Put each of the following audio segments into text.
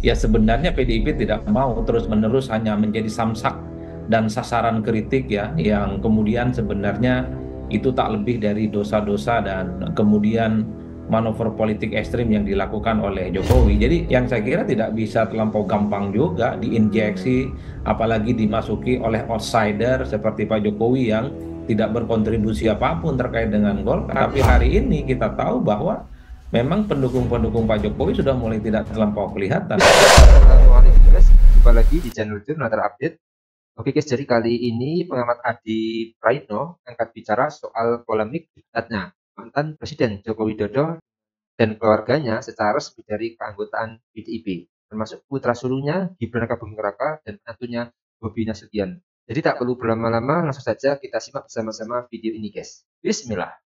Ya sebenarnya PDIP tidak mau terus-menerus hanya menjadi samsak dan sasaran kritik ya, yang kemudian sebenarnya itu tak lebih dari dosa-dosa dan kemudian manuver politik ekstrim yang dilakukan oleh Jokowi. Jadi yang saya kira tidak bisa terlampau gampang juga diinjeksi, apalagi dimasuki oleh outsider seperti Pak Jokowi yang tidak berkontribusi apapun terkait dengan Golkar. Tapi hari ini kita tahu bahwa memang pendukung-pendukung Pak Jokowi sudah mulai tidak terlampau kelihatan. Assalamualaikum guys, jumpa lagi di channel YouTube Natar Update. Oke guys, jadi kali ini pengamat Adi Praitno angkat bicara soal polemik dekatnya mantan Presiden Joko Widodo dan keluarganya secara resmi dari keanggotaan PDIP, termasuk putra sulungnya Gibran Rakabuming Raka dan menantunya Bobi Nasution. Jadi tak perlu berlama-lama, langsung saja kita simak bersama-sama video ini guys. Bismillah.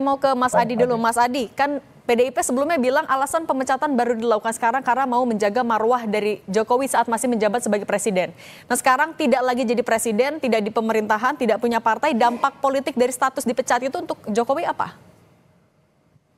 Mau ke Mas Adi dulu. Mas Adi, kan PDIP sebelumnya bilang alasan pemecatan baru dilakukan sekarang karena mau menjaga marwah dari Jokowi saat masih menjabat sebagai presiden. Nah sekarang tidak lagi jadi presiden, tidak di pemerintahan, tidak punya partai, dampak politik dari status dipecat itu untuk Jokowi apa?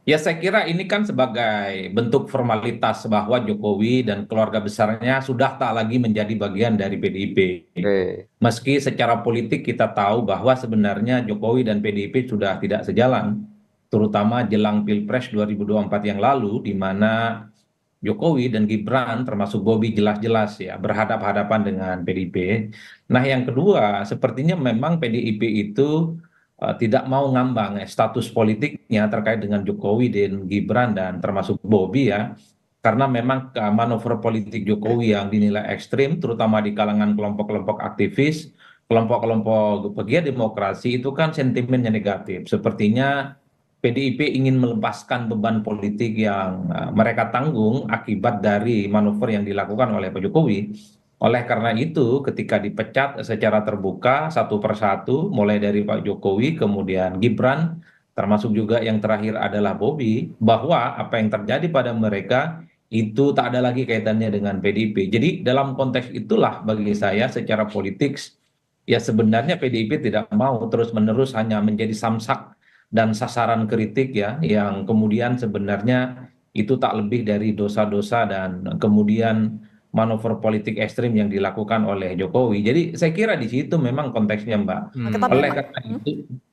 Ya saya kira ini kan sebagai bentuk formalitas bahwa Jokowi dan keluarga besarnya sudah tak lagi menjadi bagian dari PDIP. Oke, Meski secara politik kita tahu bahwa sebenarnya Jokowi dan PDIP sudah tidak sejalan, terutama jelang Pilpres 2024 yang lalu, di mana Jokowi dan Gibran termasuk Bobi jelas-jelas ya berhadap-hadapan dengan PDIP. Nah yang kedua, sepertinya memang PDIP itu tidak mau ngambang status politiknya terkait dengan Jokowi dan Gibran dan termasuk Bobi ya. Karena memang manuver politik Jokowi yang dinilai ekstrim, terutama di kalangan kelompok-kelompok aktivis, kelompok-kelompok pegiat demokrasi itu kan sentimennya negatif. Sepertinya PDIP ingin melepaskan beban politik yang mereka tanggung akibat dari manuver yang dilakukan oleh Pak Jokowi. Oleh karena itu, ketika dipecat secara terbuka satu persatu, mulai dari Pak Jokowi, kemudian Gibran, termasuk juga yang terakhir adalah Bobi, bahwa apa yang terjadi pada mereka itu tak ada lagi kaitannya dengan PDIP. Jadi dalam konteks itulah bagi saya secara politik, ya sebenarnya PDIP tidak mau terus-menerus hanya menjadi samsak dan sasaran kritik ya, yang kemudian sebenarnya itu tak lebih dari dosa-dosa dan kemudian manuver politik ekstrim yang dilakukan oleh Jokowi. Jadi saya kira di situ memang konteksnya Mbak. Oke, tapi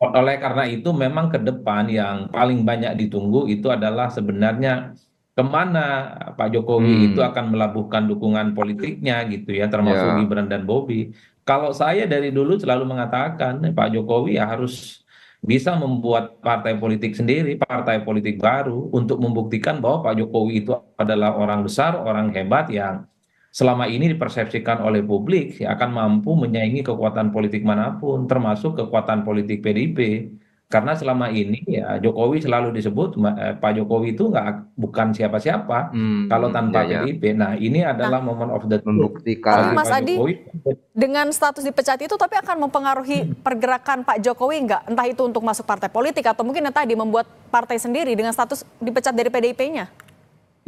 Oleh karena itu, memang ke depan yang paling banyak ditunggu itu adalah sebenarnya kemana Pak Jokowi itu hmm, akan melabuhkan dukungan politiknya gitu ya, termasuk ya, Gibran dan Bobi. Kalau saya dari dulu selalu mengatakan Pak Jokowi ya harus bisa membuat partai politik sendiri, partai politik baru untuk membuktikan bahwa Pak Jokowi itu adalah orang besar, orang hebat yang selama ini dipersepsikan oleh publik ya akan mampu menyaingi kekuatan politik manapun, termasuk kekuatan politik PDIP. Karena selama ini ya Jokowi selalu disebut Pak Jokowi itu bukan siapa-siapa kalau ya, tanpa ya, PDIP. Nah ini nah, adalah moment of the truth tapi membuktikan. bagi Mas Pak Adi, Jokowi. dengan status dipecat itu tapi akan mempengaruhi pergerakan Pak Jokowi nggak? Entah itu untuk masuk partai politik atau mungkin yang tadi membuat partai sendiri dengan status dipecat dari PDIP-nya?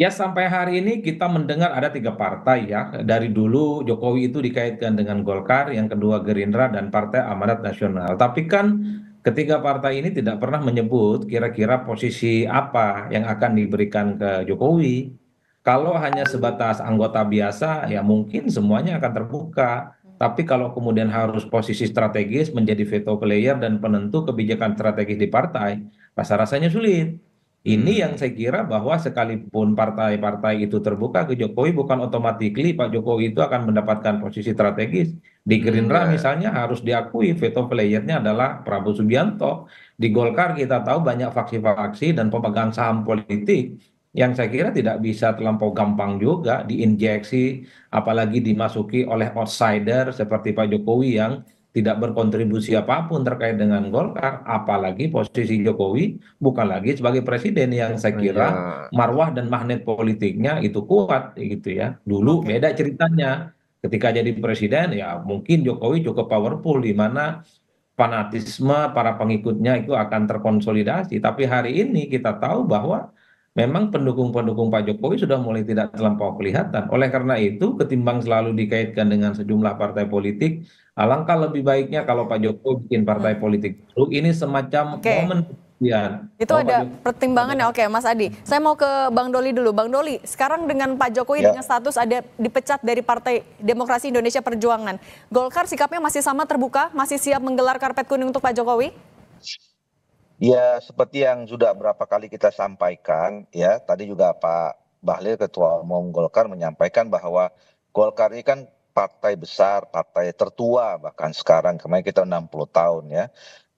Ya sampai hari ini kita mendengar ada tiga partai ya. Dari dulu Jokowi itu dikaitkan dengan Golkar, yang kedua Gerindra dan Partai Amanat Nasional. Tapi kan ketiga partai ini tidak pernah menyebut kira-kira posisi apa yang akan diberikan ke Jokowi. Kalau hanya sebatas anggota biasa ya mungkin semuanya akan terbuka. Tapi kalau kemudian harus posisi strategis menjadi veto player dan penentu kebijakan strategis di partai, rasa-rasanya sulit. Ini yang Hmm, saya kira bahwa sekalipun partai-partai itu terbuka ke Jokowi, bukan otomatis Pak Jokowi itu akan mendapatkan posisi strategis. Di Gerindra ya, misalnya harus diakui veto playernya adalah Prabowo Subianto. Di Golkar kita tahu banyak faksi-faksi dan pemegang saham politik yang saya kira tidak bisa terlampau gampang juga diinjeksi, apalagi dimasuki oleh outsider seperti Pak Jokowi yang tidak berkontribusi apapun terkait dengan Golkar, apalagi posisi Jokowi bukan lagi sebagai presiden yang saya kira ya, marwah dan magnet politiknya itu kuat gitu ya. Dulu Oke. beda ceritanya. Ketika jadi presiden ya mungkin Jokowi cukup powerful di mana fanatisme para pengikutnya itu akan terkonsolidasi. Tapi hari ini kita tahu bahwa memang pendukung-pendukung Pak Jokowi sudah mulai tidak terlampau kelihatan. Oleh karena itu, ketimbang selalu dikaitkan dengan sejumlah partai politik, alangkah lebih baiknya kalau Oke. Pak Jokowi bikin partai Hmm. politik baru. Ini semacam Oke. momen Ya, Itu bahwa Pak ada Jokowi pertimbangannya. adalah Oke, Mas Adi. Saya mau ke Bang Doli dulu. Bang Doli, sekarang dengan Pak Jokowi Ya, dengan status ada dipecat dari Partai Demokrasi Indonesia Perjuangan, Golkar sikapnya masih sama terbuka, masih siap menggelar karpet kuning untuk Pak Jokowi? ya seperti yang sudah berapa kali kita sampaikan, ya tadi juga Pak Bahlil Ketua Umum Golkar menyampaikan bahwa Golkar ini kan partai besar, partai tertua bahkan sekarang, kemarin kita 60 tahun ya.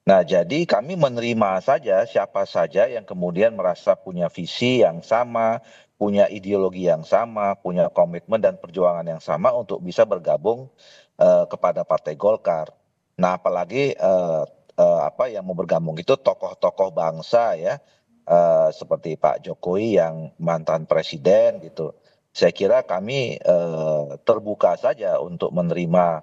Nah, jadi kami menerima saja siapa saja yang kemudian merasa punya visi yang sama, punya ideologi yang sama, punya komitmen dan perjuangan yang sama untuk bisa bergabung kepada Partai Golkar. Nah, apalagi apa yang mau bergabung itu tokoh-tokoh bangsa ya, seperti Pak Jokowi yang mantan presiden gitu. Saya kira kami terbuka saja untuk menerima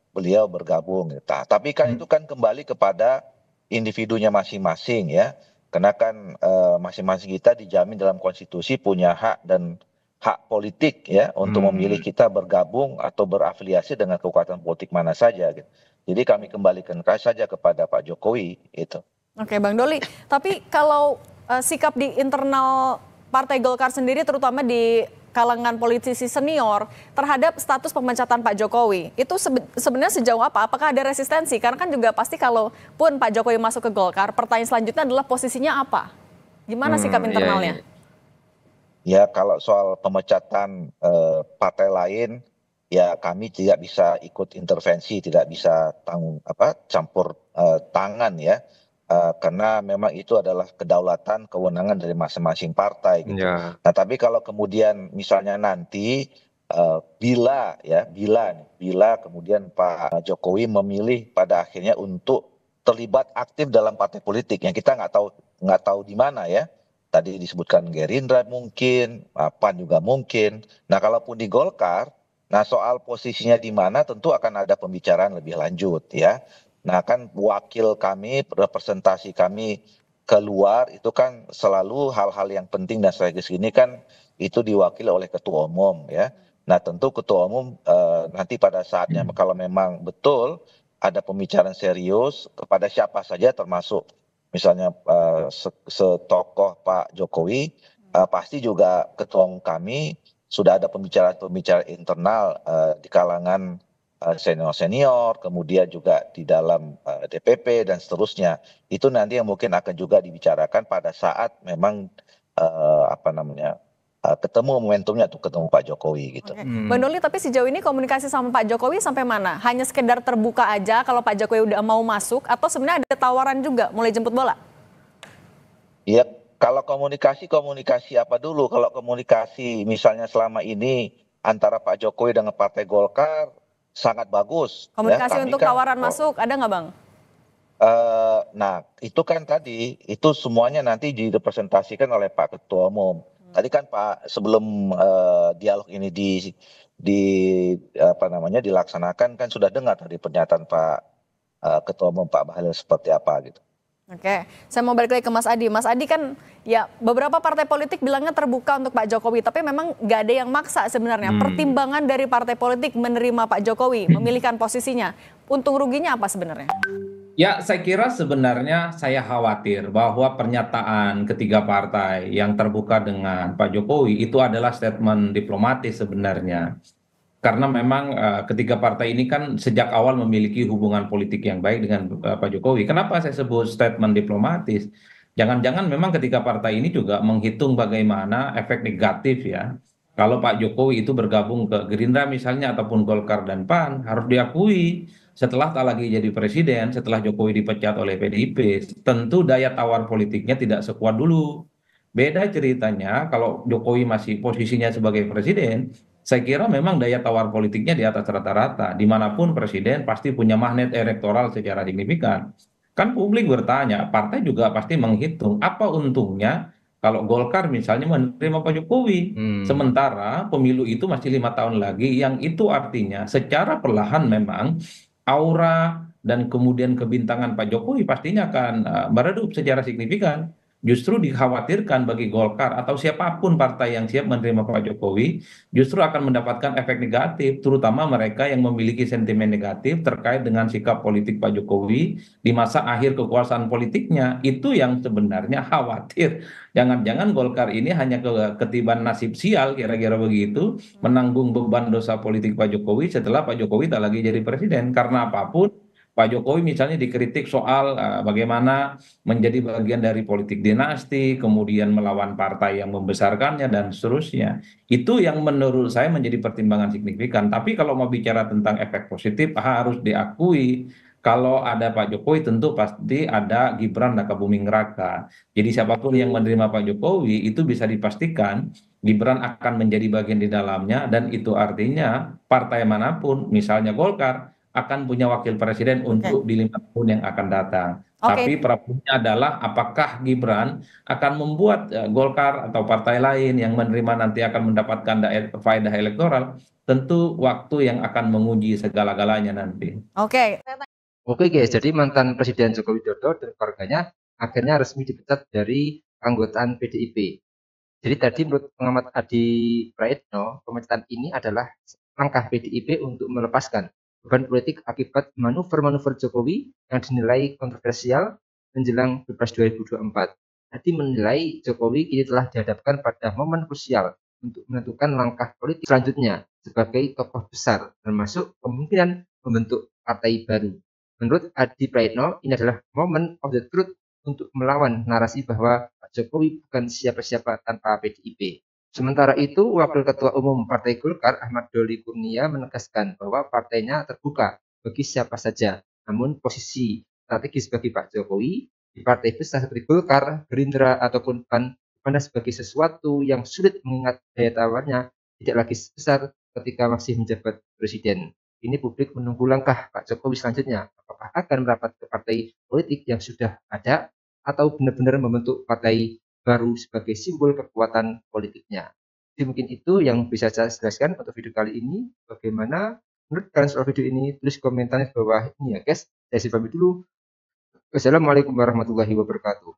beliau bergabung. Nah, tapi kan itu kan kembali kepada individunya masing-masing ya. Karena kan masing-masing kita dijamin dalam konstitusi punya hak dan hak politik ya untuk memilih kita bergabung atau berafiliasi dengan kekuatan politik mana saja gitu. Jadi kami kembalikan saja kepada Pak Jokowi itu. Oke, Bang Doli. Tapi kalau sikap di internal Partai Golkar sendiri, terutama di kalangan politisi senior terhadap status pemecatan Pak Jokowi, itu sebenarnya sejauh apa? Apakah ada resistensi? Karena kan juga pasti kalaupun Pak Jokowi masuk ke Golkar, pertanyaan selanjutnya adalah posisinya apa? Gimana sikap internalnya? Ya kalau soal pemecatan partai lain, ya kami tidak bisa ikut intervensi, tidak bisa campur tangan ya. Karena memang itu adalah kedaulatan kewenangan dari masing-masing partai gitu. Ya. Nah, tapi kalau kemudian misalnya nanti bila kemudian Pak Jokowi memilih pada akhirnya untuk terlibat aktif dalam partai politik yang kita nggak tahu di mana ya. Tadi disebutkan Gerindra mungkin, PAN juga mungkin. Nah, kalaupun di Golkar, nah soal posisinya di mana tentu akan ada pembicaraan lebih lanjut ya. Nah kan wakil kami, representasi kami keluar itu kan selalu hal-hal yang penting dan strategis ini kan itu diwakili oleh ketua umum ya. Nah tentu ketua umum nanti pada saatnya kalau memang betul ada pembicaraan serius kepada siapa saja termasuk misalnya setokoh Pak Jokowi, pasti juga ketua umum kami sudah ada pembicaraan internal di kalangan senior-senior, kemudian juga di dalam DPP dan seterusnya. Itu nanti yang mungkin akan juga dibicarakan pada saat memang ketemu momentumnya tuh ketemu Pak Jokowi gitu. Oke. Bang Doli, tapi sejauh ini komunikasi sama Pak Jokowi sampai mana? Hanya sekedar terbuka aja kalau Pak Jokowi udah mau masuk atau sebenarnya ada tawaran juga mulai jemput bola? Iya, kalau komunikasi apa dulu? Kalau komunikasi misalnya selama ini antara Pak Jokowi dengan Partai Golkar sangat bagus. Komunikasi ya, untuk tawaran masuk ada nggak, Bang? Nah, itu kan tadi, itu semuanya nanti direpresentasikan oleh Pak Ketua Umum. Tadi kan Pak sebelum dialog ini dilaksanakan kan sudah dengar tadi pernyataan Pak Ketua Umum Pak Bahlil seperti apa gitu. Oke, saya mau balik lagi ke Mas Adi. Mas Adi kan ya beberapa partai politik bilangnya terbuka untuk Pak Jokowi, tapi memang nggak ada yang maksa sebenarnya. Pertimbangan dari partai politik menerima Pak Jokowi, memilihkan posisinya, untung ruginya apa sebenarnya? Ya, saya kira sebenarnya saya khawatir bahwa pernyataan ketiga partai yang terbuka dengan Pak Jokowi itu adalah statement diplomatis sebenarnya. Karena memang ketiga partai ini kan sejak awal memiliki hubungan politik yang baik dengan Pak Jokowi. Kenapa saya sebut statement diplomatis? Jangan-jangan memang ketiga partai ini juga menghitung bagaimana efek negatif ya. Kalau Pak Jokowi itu bergabung ke Gerindra misalnya ataupun Golkar dan PAN, harus diakui setelah tak lagi jadi presiden, setelah Jokowi dipecat oleh PDIP, tentu daya tawar politiknya tidak sekuat dulu. Beda ceritanya kalau Jokowi masih posisinya sebagai presiden, saya kira memang daya tawar politiknya di atas rata-rata. Dimanapun presiden pasti punya magnet elektoral secara signifikan. Kan publik bertanya, partai juga pasti menghitung apa untungnya kalau Golkar misalnya menerima Pak Jokowi. Sementara pemilu itu masih 5 tahun lagi, yang itu artinya secara perlahan memang aura dan kemudian kebintangan Pak Jokowi pastinya akan meredup secara signifikan. justru dikhawatirkan bagi Golkar atau siapapun partai yang siap menerima Pak Jokowi, justru akan mendapatkan efek negatif, terutama mereka yang memiliki sentimen negatif terkait dengan sikap politik Pak Jokowi di masa akhir kekuasaan politiknya. Itu yang sebenarnya khawatir. Jangan-jangan Golkar ini hanya ketiban nasib sial, kira-kira begitu, menanggung beban dosa politik Pak Jokowi setelah Pak Jokowi tak lagi jadi presiden. Karena apapun, Pak Jokowi misalnya dikritik soal bagaimana menjadi bagian dari politik dinasti, kemudian melawan partai yang membesarkannya, dan seterusnya. Itu yang menurut saya menjadi pertimbangan signifikan. Tapi kalau mau bicara tentang efek positif, harus diakui kalau ada Pak Jokowi tentu pasti ada Gibran Rakabuming Raka. Jadi siapapun yang menerima Pak Jokowi itu bisa dipastikan Gibran akan menjadi bagian di dalamnya, dan itu artinya partai manapun, misalnya Golkar, akan punya wakil presiden Oke. untuk di 5 tahun yang akan datang. Oke. Tapi problemnya adalah apakah Gibran akan membuat Golkar atau partai lain yang menerima nanti akan mendapatkan faedah elektoral. Tentu waktu yang akan menguji segala-galanya nanti. Oke. Oke guys, jadi mantan Presiden Joko Widodo dan keluarganya akhirnya resmi dipecat dari keanggotaan PDIP. Jadi tadi menurut pengamat Adi Praetno, pemecatan ini adalah langkah PDIP untuk melepaskan beban politik akibat manuver-manuver Jokowi yang dinilai kontroversial menjelang Pilpres 2024. Adi menilai Jokowi kini telah dihadapkan pada momen krusial untuk menentukan langkah politik selanjutnya sebagai tokoh besar, termasuk kemungkinan membentuk partai baru. Menurut Adi Praetno, ini adalah moment of the truth untuk melawan narasi bahwa Pak Jokowi bukan siapa-siapa tanpa PDIP. Sementara itu, Wakil Ketua Umum Partai Golkar Ahmad Doli Kurnia menegaskan bahwa partainya terbuka bagi siapa saja. Namun posisi strategis bagi Pak Jokowi di partai besar seperti Golkar, Gerindra, ataupun PAN dimana sebagai sesuatu yang sulit mengingat daya tawarnya tidak lagi sebesar ketika masih menjabat presiden. Ini publik menunggu langkah Pak Jokowi selanjutnya. Apakah akan merapat ke partai politik yang sudah ada atau benar-benar membentuk partai baru sebagai simbol kekuatan politiknya. Jadi mungkin itu yang bisa saya jelaskan untuk video kali ini. Bagaimana menurut kalian soal video ini? Tulis komentarnya di bawah ini ya guys. Saya pamit dulu. Wassalamualaikum warahmatullahi wabarakatuh.